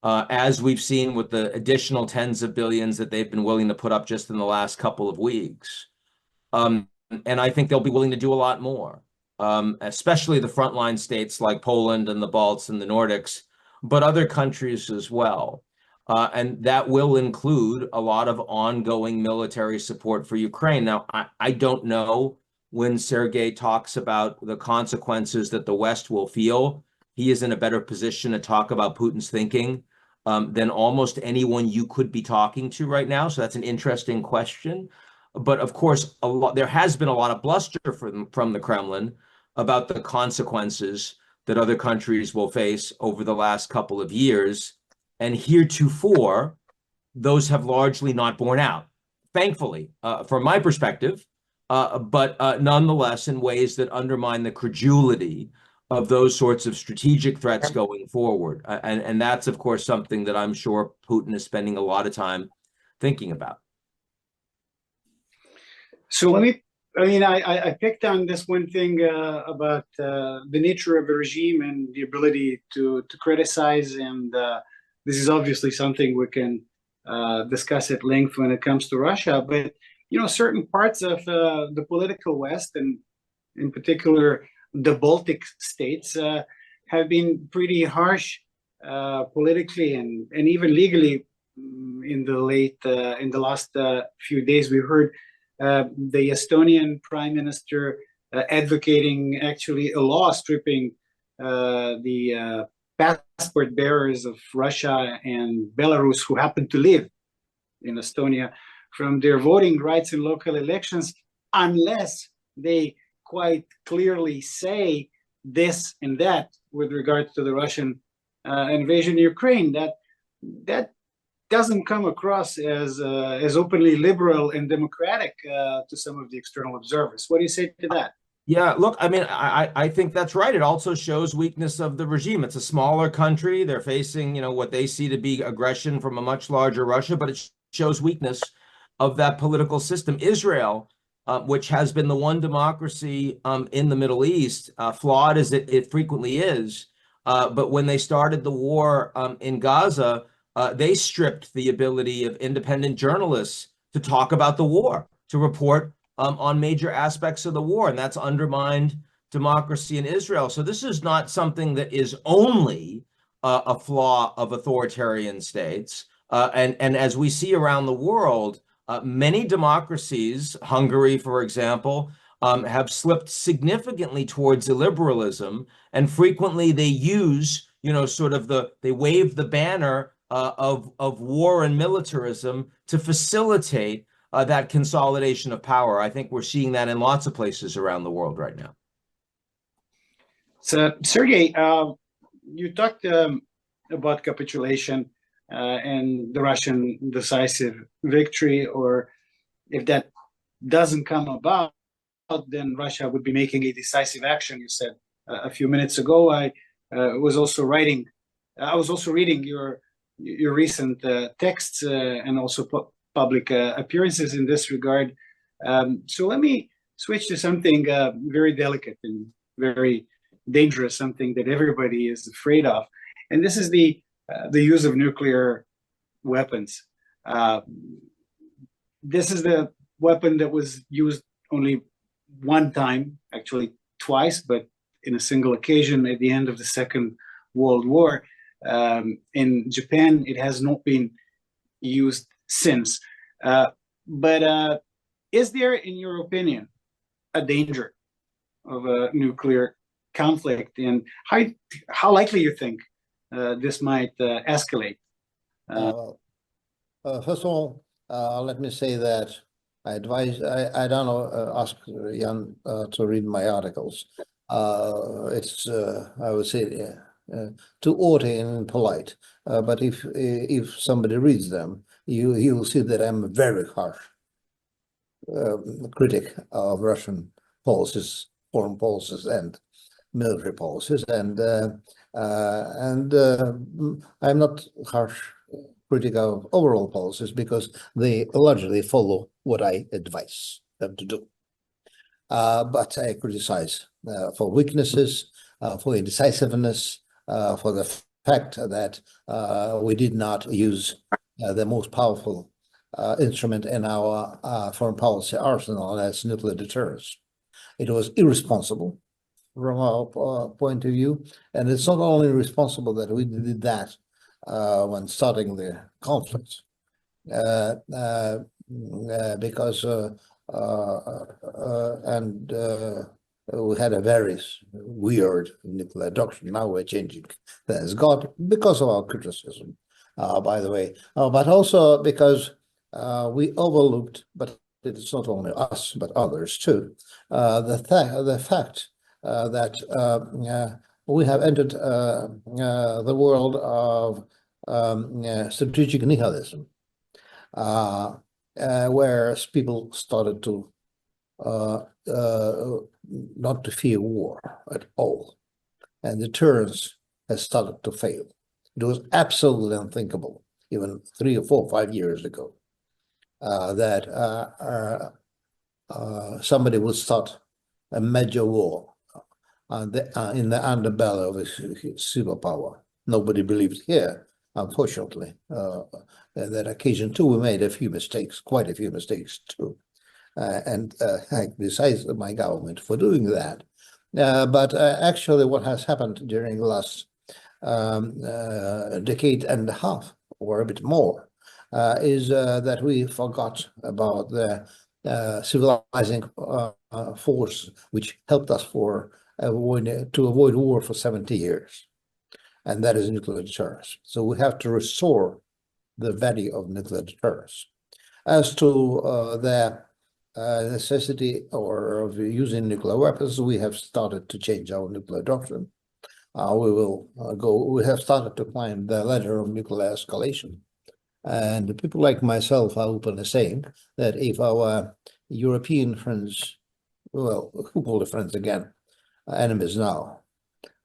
as we've seen with the additional tens of billions that they've been willing to put up just in the last couple of weeks. And I think they'll be willing to do a lot more, especially the frontline states like Poland and the Balts and the Nordics, but other countries as well. And that will include a lot of ongoing military support for Ukraine. Now, I don't know when Sergey talks about the consequences that the West will feel. He is in a better position to talk about Putin's thinking than almost anyone you could be talking to right now. So that's an interesting question. But of course, there has been a lot of bluster from the Kremlin about the consequences that other countries will face over the last couple of years. And heretofore, those have largely not borne out, thankfully, from my perspective, but nonetheless in ways that undermine the credulity of those sorts of strategic threats going forward. And that's, of course, something that I'm sure Putin is spending a lot of time thinking about. So let me I mean, I picked on this one thing about the nature of a regime and the ability to criticize, and this is obviously something we can discuss at length when it comes to Russia. But certain parts of the political West, and in particular the Baltic states, have been pretty harsh politically and even legally. In the last few days, we heard the Estonian Prime Minister advocating actually a law stripping the passport bearers of Russia and Belarus who happen to live in Estonia from their voting rights in local elections, unless they quite clearly say this and that with regard to the Russian invasion of Ukraine. That doesn't come across as openly liberal and democratic to some of the external observers. What do you say to that? Yeah, look, I mean, I think that's right. It also shows weakness of the regime. It's a smaller country. They're facing, what they see to be aggression from a much larger Russia, but it shows weakness of that political system. Israel, which has been the one democracy in the Middle East, flawed as it frequently is, but when they started the war in Gaza, they stripped the ability of independent journalists to talk about the war, to report on major aspects of the war, and that's undermined democracy in Israel. So this is not something that is only a flaw of authoritarian states. And as we see around the world, many democracies, Hungary, for example, have slipped significantly towards illiberalism, and frequently they use, they wave the banner of war and militarism to facilitate that consolidation of power. I think we're seeing that in lots of places around the world right now. So, Sergey, you talked about capitulation and the Russian decisive victory, or if that doesn't come about, then Russia would be making a decisive action. You said a few minutes ago. I was also reading your recent texts and also public appearances in this regard. So let me switch to something very delicate and very dangerous, something that everybody is afraid of, and this is the use of nuclear weapons. This is the weapon that was used only one time, actually twice, but in a single occasion at the end of the Second World War. In Japan, it has not been used since. But is there, in your opinion, a danger of a nuclear conflict, and how likely you think this might escalate? First of all, let me say that I don't know, ask Jan to read my articles. It's, I would say, too haughty and polite. But if somebody reads them, you will see that I'm a very harsh critic of Russian policies, foreign policies, and military policies, and I'm not harsh critic of overall policies because they largely follow what I advise them to do. But I criticize for weaknesses, for indecisiveness, for the fact that we did not use the most powerful instrument in our foreign policy arsenal, and that's nuclear deterrence. It was irresponsible from our point of view, and it's not only responsible that we did that when starting the conflict, because we had a very weird nuclear doctrine. Now we're changing, thanks God, because of our criticism, by the way, but also because we overlooked, but it's not only us, but others too, the fact that we have entered the world of strategic nihilism, where people started to not to fear war at all, and deterrence has started to fail. It was absolutely unthinkable, even 3 or 4 or 5 years ago, that somebody would start a major war in the underbelly of a superpower. Nobody believed here, unfortunately. On that occasion too, we made a few mistakes, quite a few mistakes too. And I criticize my government for doing that. But actually what has happened during the last decade and a half or a bit more is that we forgot about the civilizing force which helped us to avoid war for 70 years, and that is nuclear deterrence. So we have to restore the value of nuclear deterrence. As to the necessity of using nuclear weapons, we have started to change our nuclear doctrine. We have started to climb the ladder of nuclear escalation. And people like myself are openly saying that if our European friends, well, who call the friends again, enemies now,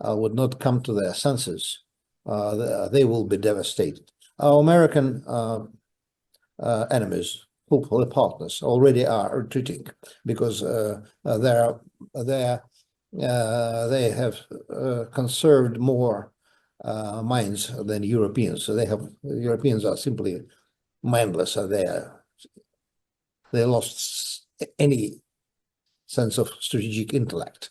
would not come to their senses, they will be devastated. Our American enemies, hopefully partners, already are retreating because they have conserved more mines than Europeans. So Europeans are simply mindless. They lost any sense of strategic intellect.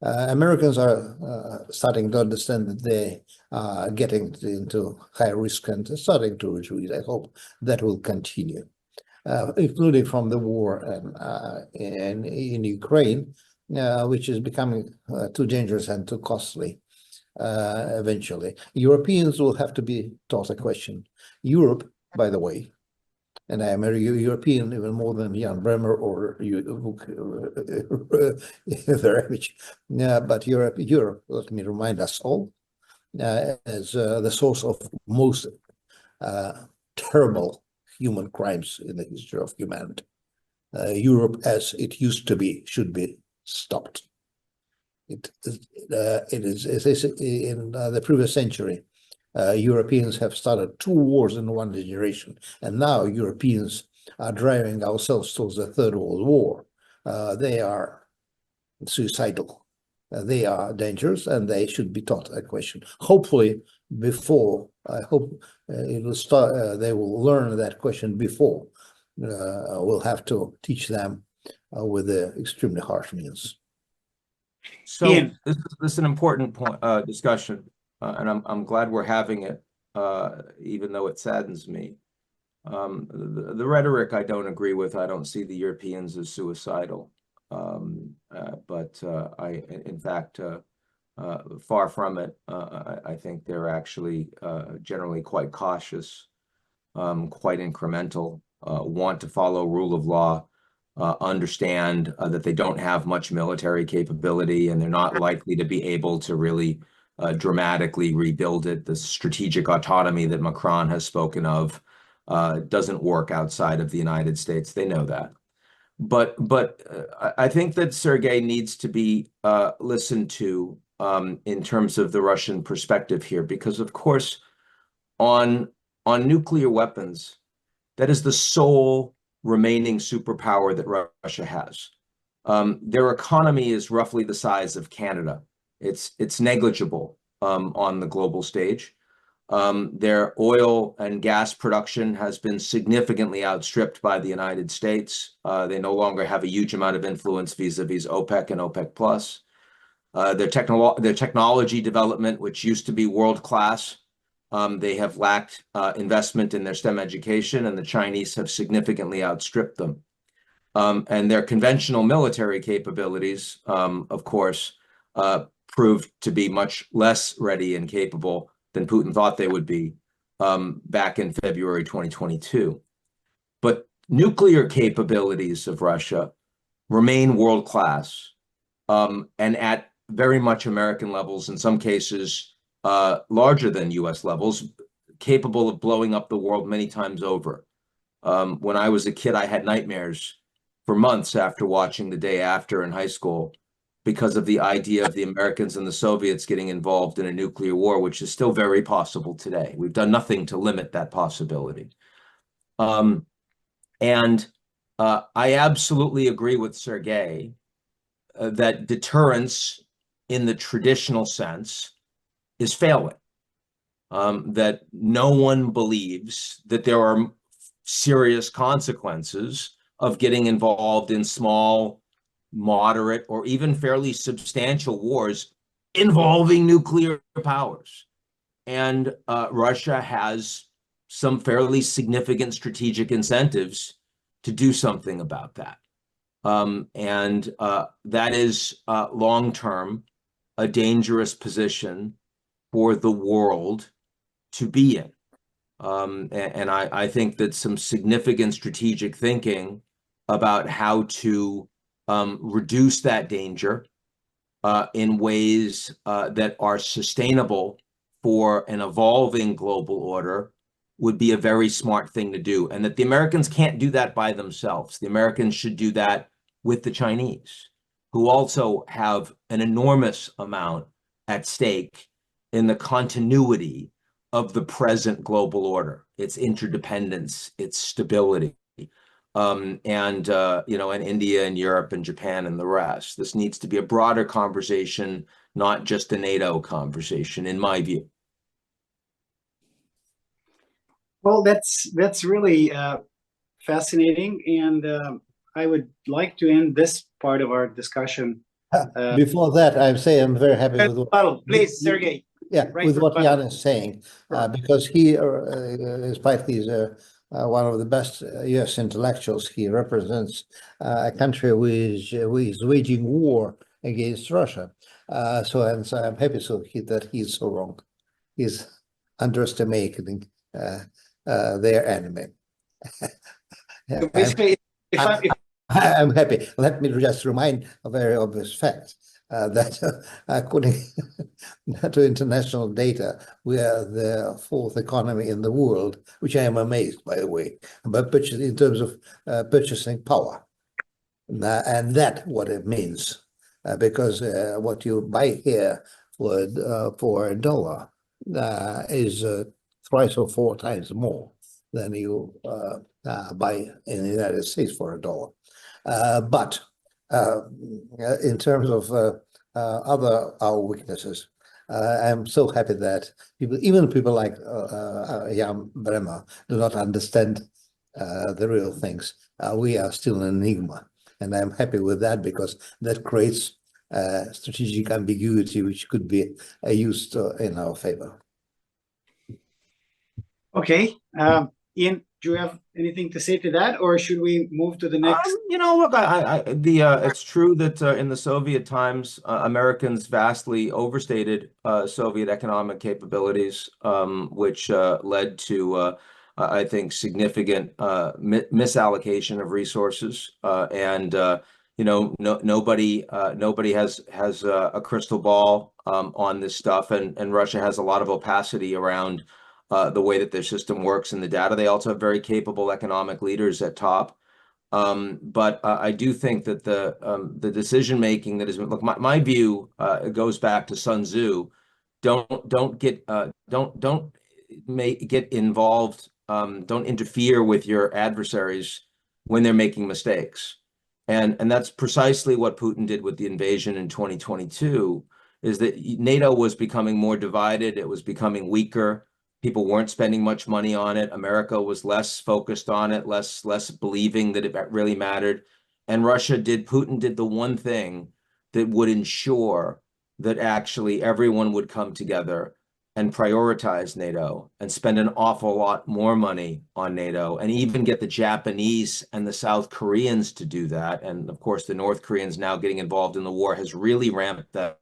Americans are starting to understand that they are getting into high risk and starting to retreat. I hope that will continue, including from the war in Ukraine, which is becoming too dangerous and too costly. Eventually, Europeans will have to be taught a question. Europe, by the way, and I am a European even more than Jan Bremmer or but Europe, let me remind us all, as the source of most terrible human crimes in the history of humanity. Europe, as it used to be, should be stopped. It is in the previous century. Europeans have started 2 wars in 1 generation, and now Europeans are driving ourselves towards the Third World War. They are suicidal. They are dangerous, and they should be taught a question. Hopefully, I hope it will start. They will learn that question before. We'll have to teach them with the extremely harsh means. So this is an important point, discussion, and I'm glad we're having it, even though it saddens me. The rhetoric I don't agree with. I don't see the Europeans as suicidal, but in fact, far from it. I think they're actually generally quite cautious, quite incremental, want to follow rule of law. Understand that they don't have much military capability, and they're not likely to be able to really dramatically rebuild it. The strategic autonomy that Macron has spoken of doesn't work outside of the United States. They know that. But I think that Sergei needs to be listened to in terms of the Russian perspective here, because of course on nuclear weapons, that is the sole remaining superpower that Russia has. Their economy is roughly the size of Canada. It's negligible on the global stage. Their oil and gas production has been significantly outstripped by the United States. They no longer have a huge amount of influence vis-a-vis OPEC and OPEC plus. Their technology development, which used to be world-class, they have lacked investment in their STEM education, and the Chinese have significantly outstripped them. And their conventional military capabilities, of course, proved to be much less ready and capable than Putin thought they would be back in February 2022. But nuclear capabilities of Russia remain world-class and at very much American levels, in some cases, larger than US levels, capable of blowing up the world many times over. When I was a kid, I had nightmares for months after watching The Day After in high school because of the idea of the Americans and the Soviets getting involved in a nuclear war, which is still very possible today. We've done nothing to limit that possibility. And I absolutely agree with Sergey that deterrence in the traditional sense is failing. That no one believes that there are serious consequences of getting involved in small, moderate, or even fairly substantial wars involving nuclear powers. And Russia has some fairly significant strategic incentives to do something about that. And that is long-term a dangerous position for the world to be in. And I think that some significant strategic thinking about how to reduce that danger in ways that are sustainable for an evolving global order would be a very smart thing to do. And that the Americans can't do that by themselves. The Americans should do that with the Chinese, who also have an enormous amount at stake in the continuity of the present global order, its interdependence, its stability. And India and Europe and Japan and the rest. This needs to be a broader conversation, not just a NATO conversation, in my view. Well, that's really fascinating, and I would like to end this part of our discussion. Before that, I say I'm very happy with what. Please, Sergey. Yeah, Right with what rebuttal. Jan is saying, because he, despite he's one of the best U.S. intellectuals, he represents a country which is waging war against Russia. So I'm happy that he's so wrong. He's underestimating their enemy. So basically, I'm happy. Let me just remind a very obvious fact. That according to international data, we are the fourth economy in the world, which I am amazed, by the way, but in terms of purchasing power. And that's what it means, because what you buy here for $1 is thrice or four times more than you buy in the United States for $1. But in terms of our weaknesses, I'm so happy that even people like Jan Bremmer do not understand the real things. We are still an enigma, and I'm happy with that because that creates strategic ambiguity, which could be used in our favor. Okay, Ian, do you have anything to say to that, or should we move to the next? Look, it's true that in the Soviet times, Americans vastly overstated Soviet economic capabilities, which led to, I think, significant misallocation of resources. Nobody has a crystal ball on this stuff, and Russia has a lot of opacity around the way that their system works and the data. They also have very capable economic leaders at top. But I do think that the decision making that is, look, my view goes back to Sun Tzu. Don't get involved. Don't interfere with your adversaries when they're making mistakes. And that's precisely what Putin did with the invasion in 2022, is that NATO was becoming more divided. It was becoming weaker. People weren't spending much money on it. America was less focused on it, less believing that it really mattered. And Putin did the one thing that would ensure that actually everyone would come together and prioritize NATO and spend an awful lot more money on NATO, and even get the Japanese and the South Koreans to do that. And of course, the North Koreans now getting involved in the war has really ramped that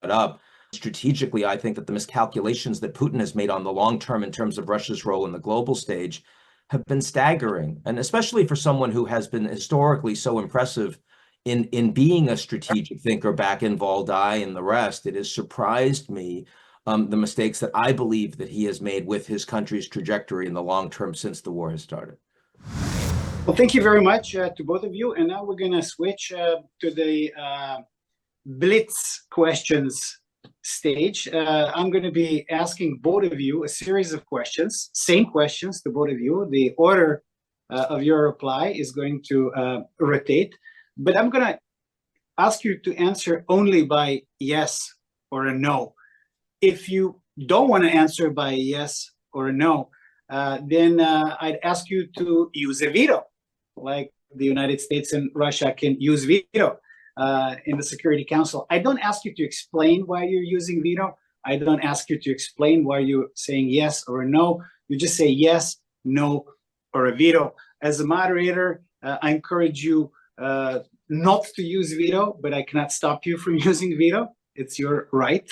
up. Strategically, I think that the miscalculations that Putin has made on the long term in terms of Russia's role in the global stage have been staggering. And especially for someone who has been historically so impressive in being a strategic thinker back in Valdai and the rest, it has surprised me the mistakes that I believe that he has made with his country's trajectory in the long term since the war has started. Well, thank you very much to both of you. And now we're going to switch to the Blitz questions stage. I'm going to be asking both of you a series of questions, same questions to both of you. The order of your reply is going to rotate, but I'm going to ask you to answer only by yes or a no. If you don't want to answer by a yes or a no, then I'd ask you to use a veto, like the United States and Russia can use veto in the Security Council. I don't ask you to explain why you're using veto. I don't ask you to explain why you're saying yes or a no. You just say yes, no, or a veto. As a moderator, I encourage you not to use veto, but I cannot stop you from using veto. It's your right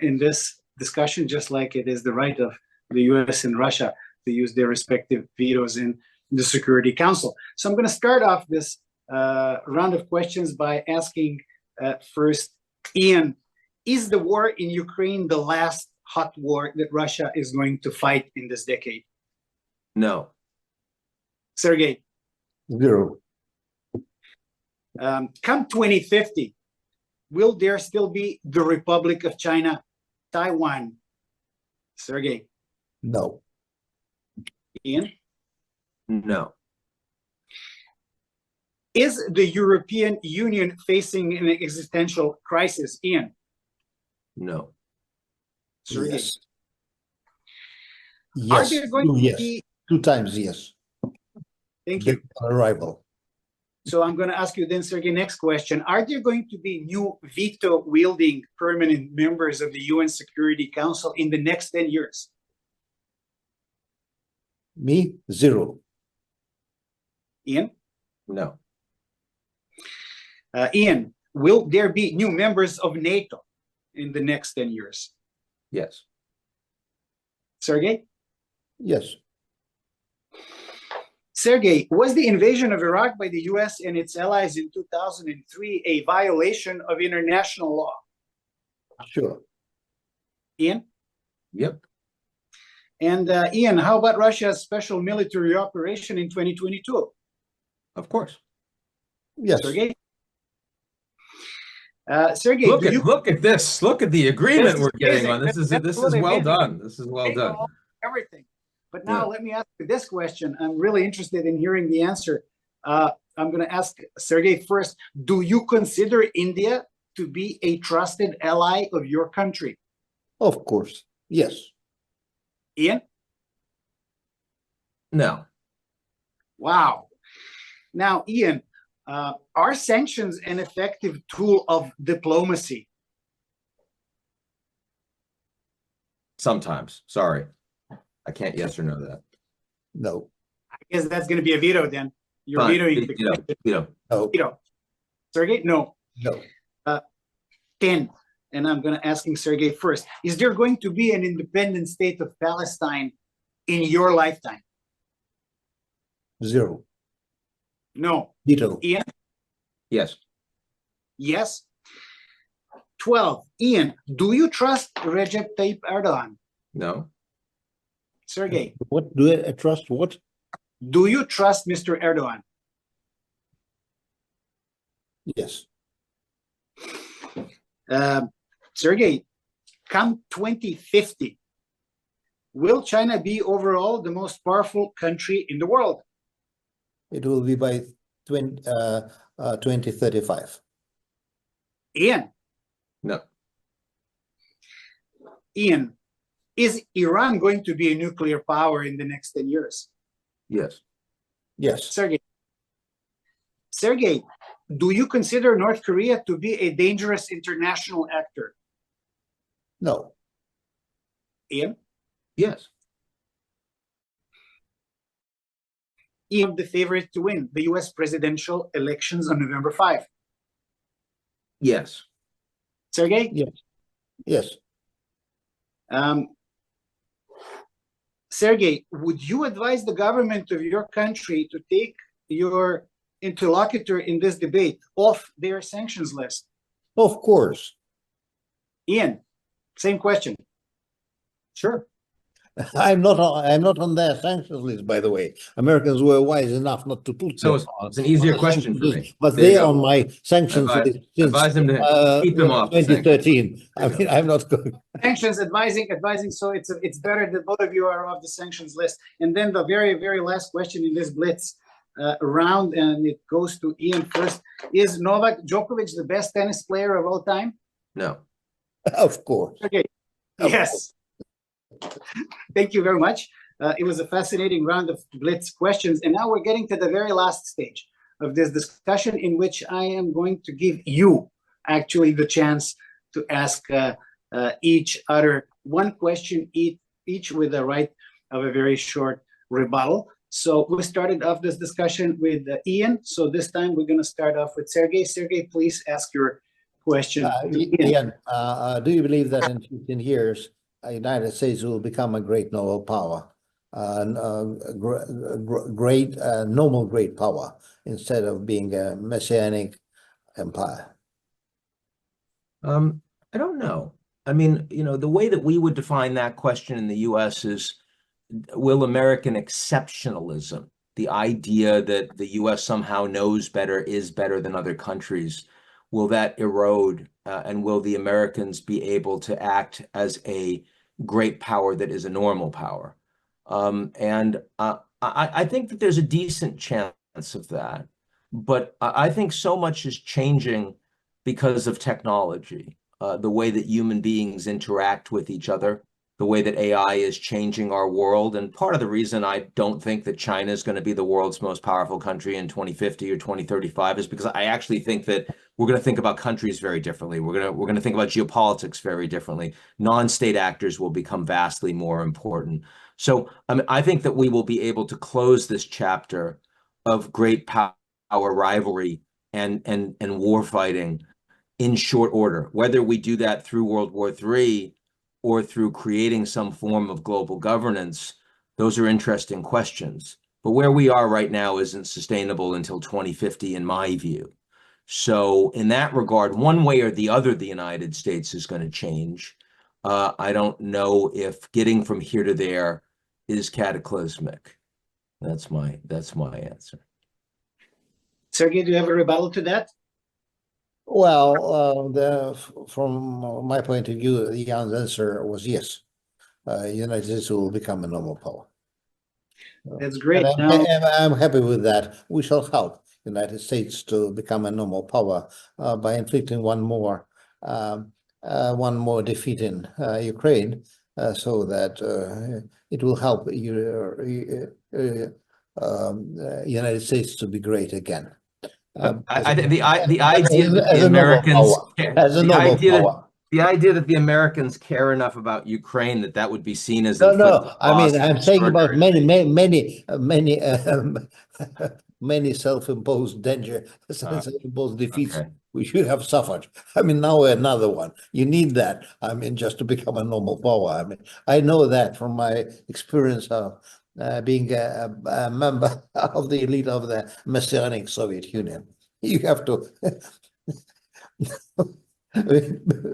in this discussion, just like it is the right of the US and Russia to use their respective vetoes in the Security Council. So I'm going to start off this round of questions by asking first, Ian, is the war in Ukraine the last hot war that Russia is going to fight in this decade? No. Sergey? Zero. Come 2050, will there still be the Republic of China, Taiwan? Sergey? No. Ian? No. Is the European Union facing an existential crisis? Ian? No. Sergey? Yes. Are Yes. there going to Yes. be... Two times yes. Thank you. Arrival. So I'm going to ask you then, Sergey, next question. Are there going to be new veto-wielding permanent members of the UN Security Council in the next 10 years? Me? Zero. Ian? No. Ian, will there be new members of NATO in the next 10 years? Yes. Sergey? Yes. Sergey, was the invasion of Iraq by the US and its allies in 2003 a violation of international law? Sure. Ian? Yep. And Ian, how about Russia's special military operation in 2022? Of course. Yes. Sergey? Sergey, Look at this. Look at the agreement we're getting on. This is well amazing. done. This is well done. Everything. But now let me ask you this question. I'm really interested in hearing the answer. I'm going to ask Sergey first. Do you consider India to be a trusted ally of your country? Of course. Yes. Ian? No. Wow. Now, Ian, are sanctions an effective tool of diplomacy? Sometimes. Sorry. I can't yes or no that. No. I guess that's going to be a veto then. You're Fine. vetoing the Veto. No. veto. Sergey? No. No. 10. And I'm going to asking Sergey first. Is there going to be an independent state of Palestine in your lifetime? Zero. No. Veto. Ian? Yes. Yes. 12. Ian, do you trust Recep Tayyip Erdogan? No. Sergey, What do I trust? What? do you trust Mr. Erdogan? Yes. Sergey, come 2050, will China be overall the most powerful country in the world? It will be by 2035. Ian? No. Ian, is Iran going to be a nuclear power in the next 10 years? Yes. Yes. Sergey, do you consider North Korea to be a dangerous international actor? No. Ian? Yes. Ian, the favorite to win the US presidential elections on November 5. Yes. Sergey? Yes. Yes. Sergey, would you advise the government of your country to take your interlocutor in this debate off their sanctions list? Of course. Ian, same question. Sure. I'm not on their sanctions list, by the way. Americans were wise enough not to put So them it's an easier on the question sanctions for me. list, but There you they're go. on my sanctions list since Advise him to keep them off the sanctions. 2013. I There you mean, I'm not going. Sanctions advising. So it's better that both of you are off the sanctions list. And then the very last question in this Blitz round, and it goes to Ian first. Is Novak Djokovic the best tennis player of all time? No. Of course. Okay. Of Yes. Thank you very much. It was a fascinating round of Blitz questions. And now we're getting to the very last stage of this discussion, in which I am going to give you actually the chance to ask each other one question, each with the right of a very short rebuttal. So we started off this discussion with Ian. So this time we're going to start off with Sergey. Sergey, please ask your question to Ian. Ian, do you believe that in 15 years, the United States will become a great naval power, normal great power, instead of being a messianic empire? I don't know. I mean, the way that we would define that question in the US is, will American exceptionalism, the idea that the US somehow knows better, is better than other countries, will that erode, and will the Americans be able to act as a great power that is a normal power? I think that there's a decent chance of that, but I think so much is changing because of technology, the way that human beings interact with each other, the way that AI is changing our world. And part of the reason I don't think that China is going to be the world's most powerful country in 2050 or 2035 is because I actually think that we're going to think about countries very differently. We're going to think about geopolitics very differently. Non-state actors will become vastly more important. So I think that we will be able to close this chapter of great power rivalry and war fighting in short order. Whether we do that through World War III or through creating some form of global governance, those are interesting questions. But where we are right now isn't sustainable until 2050, in my view. So in that regard, one way or the other, the United States is going to change. I don't know if getting from here to there is cataclysmic. That's my answer. Sergey, do you have a rebuttal to that? Well, from my point of view, the answer was yes. United States will become a normal power. That's great. And I'm happy with that. We shall help United States to become a normal power by inflicting one more defeat in Ukraine, so that it will help United States to be great again. I think the idea that the Americans the idea that the Americans care enough about Ukraine that would be seen as no. I mean, I'm saying about many self-imposed self-imposed defeats we should have suffered. I mean, now another one. You need that. I mean, just to become a normal power. I mean, I know that from my experience of being a member of the elite of the Messianic Soviet Union. You have to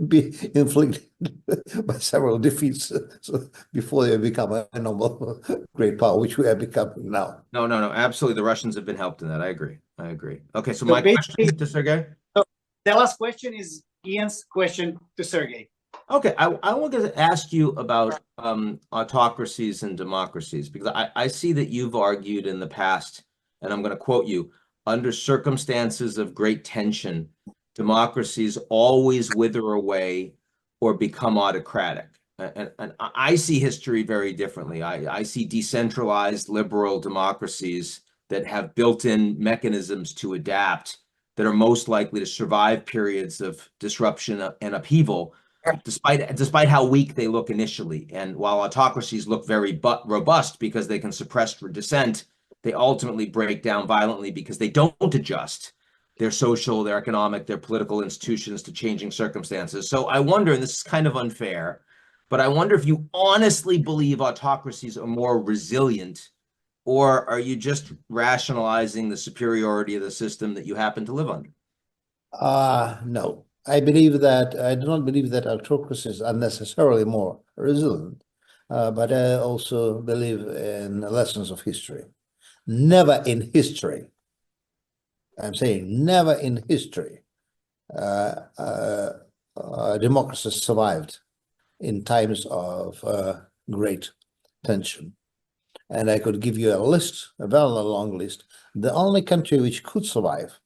be inflicted by several defeats before you become a normal great power, which we are becoming now. No, absolutely. The Russians have been helped in that. I agree. Okay, so my question to Sergey. So the last question is Ian's question to Sergey. Okay, I want to ask you about autocracies and democracies, because I see that you've argued in the past, and I'm going to quote you, under circumstances of great tension, democracies always wither away or become autocratic. And I see history very differently. I see decentralized liberal democracies that have built-in mechanisms to adapt that are most likely to survive periods of disruption and upheaval, despite how weak they look initially. And while autocracies look very robust because they can suppress dissent, they ultimately break down violently because they don't adjust their social, their economic, their political institutions to changing circumstances. So I wonder, and this is kind of unfair, but I wonder if you honestly believe autocracies are more resilient, or are you just rationalizing the superiority of the system that you happen to live under? No. I do not believe that autocracies are necessarily more resilient. but I also believe in lessons of history. Never in history, I'm saying never in history, democracy survived in times of great tension. And I could give you a list, a very long list. The only country which could survive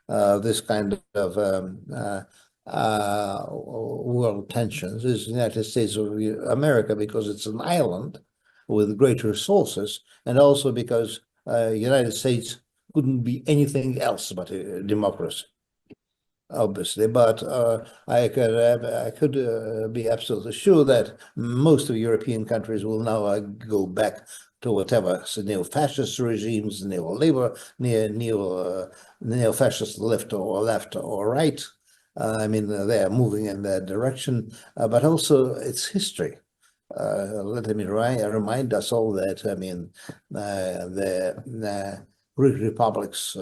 this kind of world tensions is the United States of America, because it's an island with great resources, and also because United States couldn't be anything else but a democracy, obviously. But I could be absolutely sure that most of European countries will now go back to whatever neo-fascist regimes, neo-fascist left or right. I mean, they are moving in that direction, but also it's history. Let me remind us all that, I mean, the Greek republics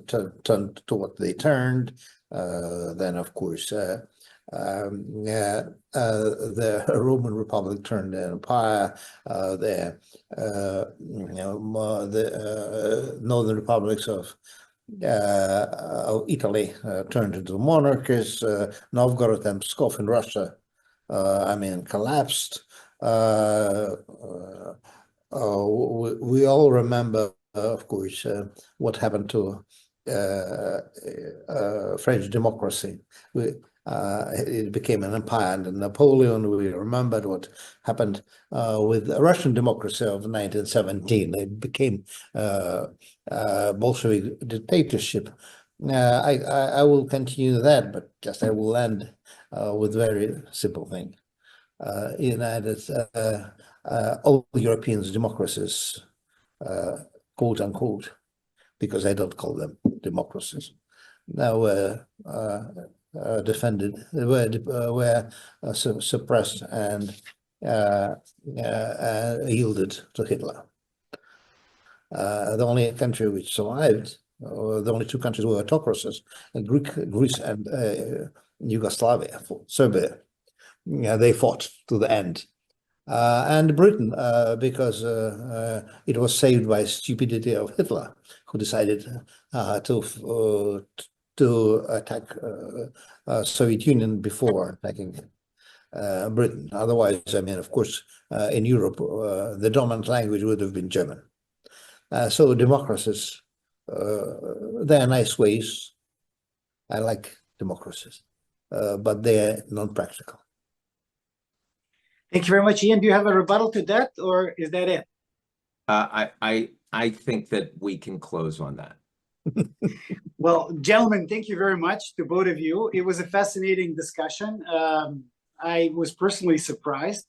turned to what they turned. Then, of course, the Roman Republic turned the empire. The northern republics of Italy turned into monarchies. Novgorod and Pskov in Russia, I mean, collapsed. We all remember, of course, what happened to French democracy. It became an empire under Napoleon. We remembered what happened with the Russian democracy of 1917. It became Bolshevik dictatorship. I will continue that, but just I will end with very simple thing. All European democracies, quote unquote, because I don't call them democracies, now defended, were suppressed and yielded to Hitler. The only country which survived, the only two countries were autocracies, Greece and Yugoslavia, Serbia. They fought to the end. And Britain, because it was saved by stupidity of Hitler, who decided to attack Soviet Union before attacking Britain. Otherwise, I mean, of course, in Europe, the dominant language would have been German. So democracies, they are nice ways. I like democracies, but they're non-practical. Thank you very much, Ian. Do you have a rebuttal to that, or is that it? I think that we can close on that. Well, gentlemen, thank you very much to both of you. It was a fascinating discussion. I was personally surprised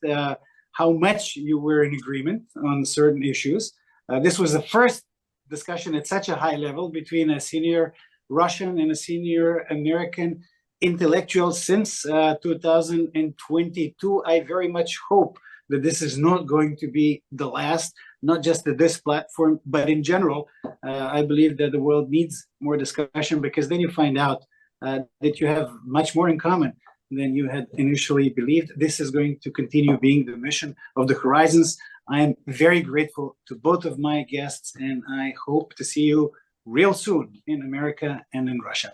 how much you were in agreement on certain issues. This was the first discussion at such a high level between a senior Russian and a senior American intellectual since 2022. I very much hope that this is not going to be the last, not just at this platform, but in general. I believe that the world needs more discussion, because then you find out that you have much more in common than you had initially believed. This is going to continue being the mission of the Horizons. I am very grateful to both of my guests, and I hope to see you real soon in America and in Russia.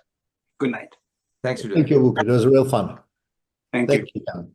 Good night. Thanks for doing it. Thank you, Luke. It was real fun. Thank you. You.